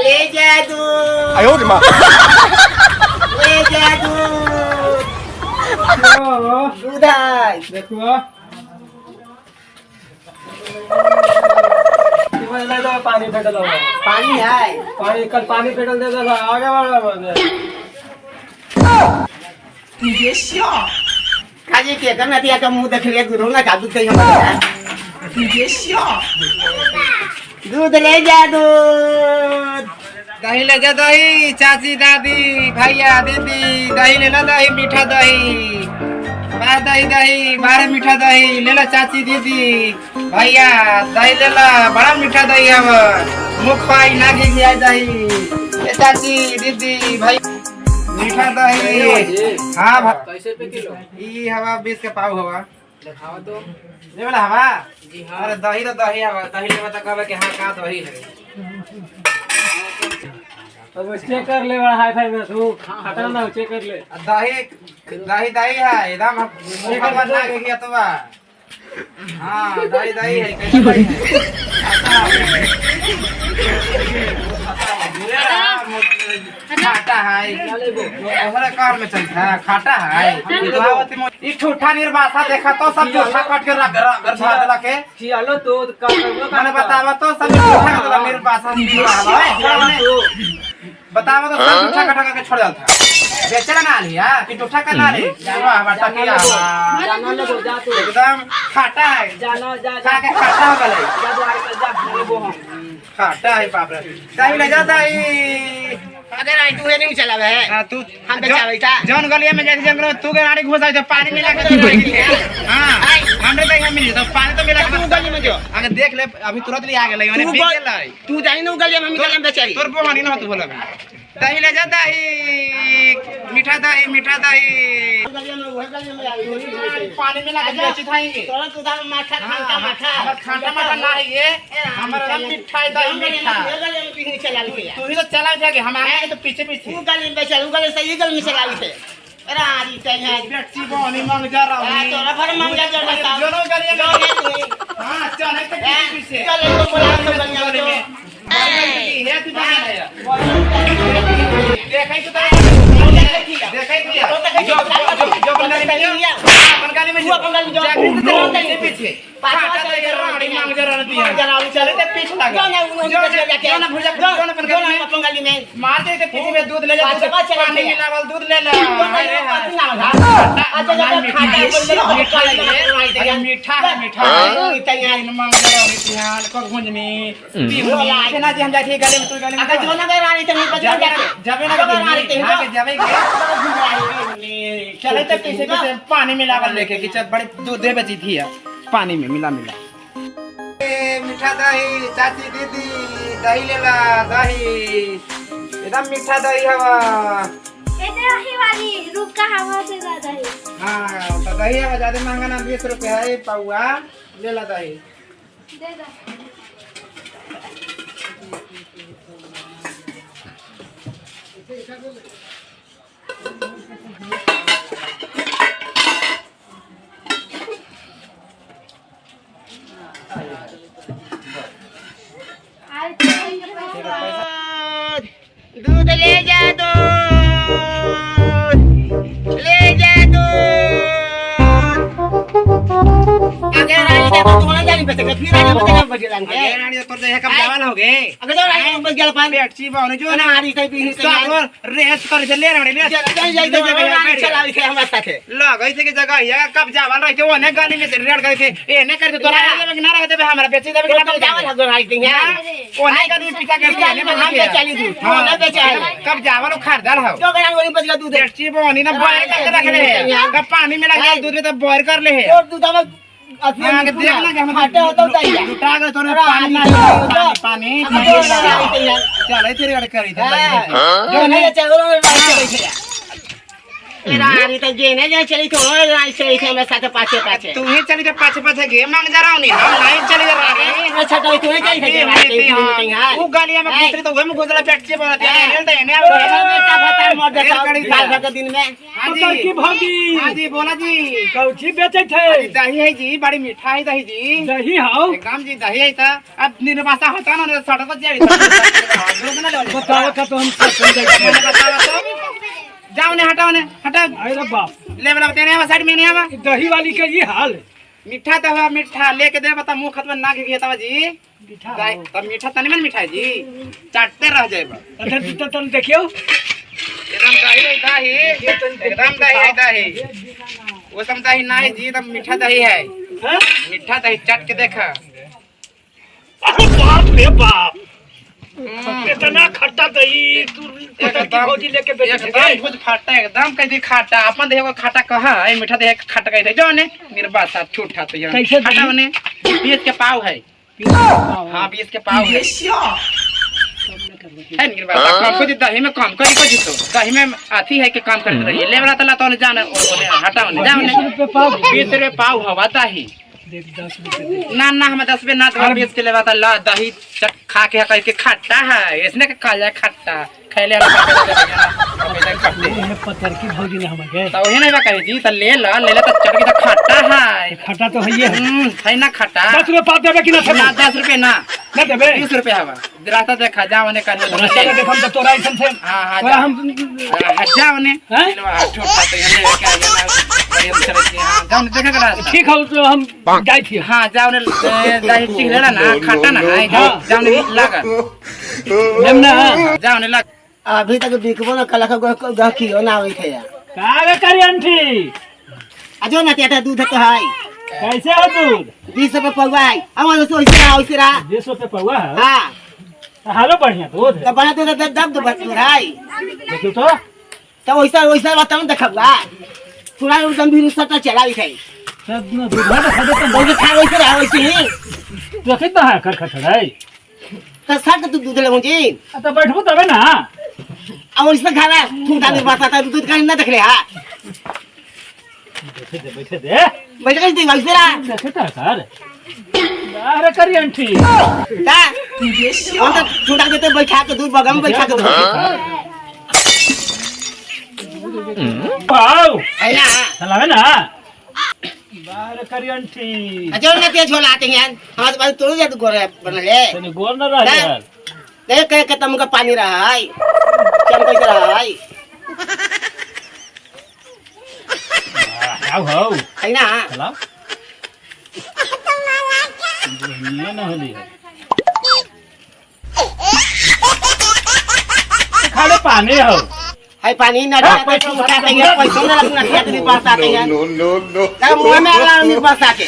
ले जा दूध। 哎呦我的妈！ ले जा दूध। दूध है। देखो पानी फेटल पानी है। पानी कल पानी फेटल दे दला आगे बढ़ ये शो काजे के करना दिया का मुंह देख लिया दूध ना का दूध कहीं हमारा ये शो दूध ले जा दूध। दही ले जा दही चाची दादी भैया दीदी दही ले लो दही मीठा दही बाहर दही दही बाहर मीठा दही ले लो चाची दीदी भैया दही ले लो बड़ा मीठा दही अब मुख पाई ना घी दही ये चाची दीदी भाई मीठा दही। हाँ कैसे पे किलो ई हवा 20 के पाव हवा दिखाओ तो ले वाला हवा जी हाँ अरे दही तो दही हवा दही लेवा तो कहबे कि हाँ का दही है अब चेक कर ले बड़ा हाई फाई में तू हटा ना चेक कर ले दही दही दही है एकदम एक बना के किया तो बा हाँ दही दही है कैसे दही है खाटा है ऐसा कार में चलता है खाटा है ये ठूठा निर्वासा देखा तो सब ठूठा काट के रख रख देला के चलो तो मैंने बतावा तो सब ठूठा का निर्वासा बतावा तो सब ठूठा काट के छोड़ देता बेचना ना लिया कि ठूठा का ना ले जानो हमारा किया जाना लगो जा तू एकदम खाटा है जाना जा खा के खाटा हो गए जा तो आई कर जा वो हम खाटा है बाप रे दही ले जाता है अगर आई तू नहीं चला है तू हम बेचा बैठा जौन गलिया में जैसे जंगल में तू के गाड़ी घुसा तो पानी मिला के हां हमरे दही मिली तो पानी तो मिला के तू गली में जो अगर देख ले अभी तुरंत ले आ गेलै माने पी गेलै तू जाई न गली में हम गली में बेचाई तोर बोहनी न तू बोला दही ले जा दही मीठा दही पानी मिला के बेची थाएंगे तुरंत उधर माठा खांटा माठा खांटा माठा ना है ये हमारा मिठाई दही मीठा गली में पीने चला लिया तू ही तो चला जाके हम आए तो पीछे पीछे तू गली में बेचा गली से ये गली में चला ली थे अरे आरी चाहिए बेटी बोनी मांग जा रहा हूं तोरा भर मांग जा रहा दोनों गलियां में हां चले तो पीछे चले तो बोला तो गली में है तू बना है देखै तो देखै जो बंगाली में लिया बंगाली में जो बंगाली जो जाके पीछे पाटा दे रानी मांग जा रही है जरा चले तो पीछे लगा जो ना भुजा जो ना बंगाली में मार दे के पीछे में दूध ले जा पानी मिलावल दूध ले ले अरे मीठा है मीठा है तैयार मांग जा रही है को गुंजनी पी ना जी हम जाके गले में तू गले में अगर जो ना गए रानी तो बजा जावे ना जावे जावे चले तो पीछे पीछे पानी मिलावल लेके कि चल बड़ी दूध दे बची थी पानी में मिला मीठा दही चाची दीदी दही लेला दही एकदम मीठा दही हवा दही वाली रूप का हवा से ज्यादा है। हाँ तो दही हवा ज्यादा महंगा ना 20 रुपए है पौआ लेला दही दे दो दूध ले जा दूध ले जा दूध अगर रानी का तो होना जानी बचेगा फिर रानी बचेगा बचे लांगे अरे रानी तो दे कब जावल हो गए अगर जो रानी बच गया पान बेटची बावने जो ना आरी से भी सब रेस कर ले रानी ले जाई दे रानी चलावी थे हमारे साथ लगई से की जगह है कब जावल रहते ओने गाली में से रेड करके ए ने करते तोरा आगे ना रहते हमरा बेची देबे तो जावल हगो रानी देंगे ओने गाली पीछा करके ने हम पे चली दूध ना बेचा है कब जावल खरीदार हो जो रानी वही बच गया दूध बेटची बावनी ना बॉयल करके रख ले कब पानी में लगा दूध में तो बॉयल कर ले और दूध अब आगे देख ना कि हम हटे होता चाहिए लुटा गए तोरे पानी पानी चल तेरे गाड़ी करी जो नहीं चलो रानी रानी तो जे नहीं चली तो रानी चली थे मेरे साथ पाछे पाछे तू ही चली तो पाछे पाछे गे मांग जा रहा हूं हम नहीं चली जा रहे अच्छा तो तू नहीं चली थे वो गालियां में घुसरी तो वही में घुसला पेट से बोलते हैं हेल दे ने बेटा बता मर जा साल भर के दिन में हां जी की भाभी हां जी बोला जी कौची बेचे थे दही है जी बड़ी मिठाई दही जी दही हाउ एकदम जी दही है था अब निर्वासा होता ना सड़क पर जाई बताओ का तो हम सब समझ गए। मैंने बतावा तो जाओ ने हटाओ ने हटा अरे बाप, ले वाला तेरे आवा साइड में नहीं आवा दही वाली का ये हाल है। मीठा तो हुआ मीठा लेके दे बता मुंह खत में ना के तवा जी मीठा दाई तब मीठा तनी मन मिठाई जी चाटते रह जाएबा अच्छा तो तुम देखियो एकदम दही वो सब दही नहीं जी एकदम मीठा दही है हैं? मीठा दही चाट के देखा अरे बाप रे बाप, इतना खट्टा दही तू पता की भौजी लेके बेचे एकदम कुछ खाटा एकदम कैसे खाटा अपन देखो खाटा कहा है मीठा दही खाटा कहते जो ने मेरे बात साथ छूट था तो ये कैसे दही? खाटा ने 20 के पाव है हाँ 20 के पाव है मेरे बात कम को दही में कम करी को जीतो दही में आती है कि काम करते रहिए ले वाला तला तो ने जाना और हटाओ ने जाओ ने 20 रुपए पाव हवा दही ना ना हम 10 रुपए ना 20 के लेवा ला दही चट खा के कह के खट्टा है इसने के खा जाए खट्टा खैले पत्थर की भौजी ने हमें गए तो वही नहीं कहे जी तो ले तो चट के तो खट्टा है खट्टा तो है है ना खट्टा 10 रुपए पाव देबे कि ना ना 10 रुपए ना देबे 20 रुपए हवा रास्ता देखा जाओ ने कर रास्ता में देखम तो तोरा ऐसन से हां तोरा हम जाओ ने हैं? छोटा तो ये क्या जाना जाओ ने देखा करा ठीक है तो हम जाई थी। हाँ जाओ ने दही ठीक लेला ना खट्टा ना है जाओ ने लगा लेम ना जाओ ने लग अभी तक बिकबो न कला का गहकियो ना होई थे कावे करी आंटी अजो ना तेटा दूध तो है कैसे हो दूध 20 रुपए पौवा है हमारे तो ओइसे रहा 20 रुपए पौवा है। हां हालो बढ़िया दूध तो बना तो दब तो बच रहा है देखियो तो ओइसा बताऊं देखबा पूरा एकदम भी सटा चलाई थे सब ना दूध ना खा देता बहुत खा ओइसे रहा ओइसे ही देखे तो है कर खटड़ाई तो सट तू दूध ले जी तो बैठबो तबे ना अब ओइसे खाना ठूटा नहीं बताता दूध का ना देख ले हां बैठे दे बैठ के दी ओइसे रहा देखे तो सर अरे करी आंटी ता हम तो ठूटा देते बैठा के दूध बगम बैठा के पाव है ना चलावे ना बाहर करी आंटी अजो ना ते छोला आते हैं हमारे पास तोड़ जा तू गोरे बनले तने गोर ना रह यार देख के तुमका पानी रहा है चम कैसे रहा है आओ हो है ना चला ये ना होली खाले पानी हो है पानी ना पैसा उठाते हैं पैसा ना लगना खेत में पास आते हैं नो नो नो मुंह में अगला नहीं पास आके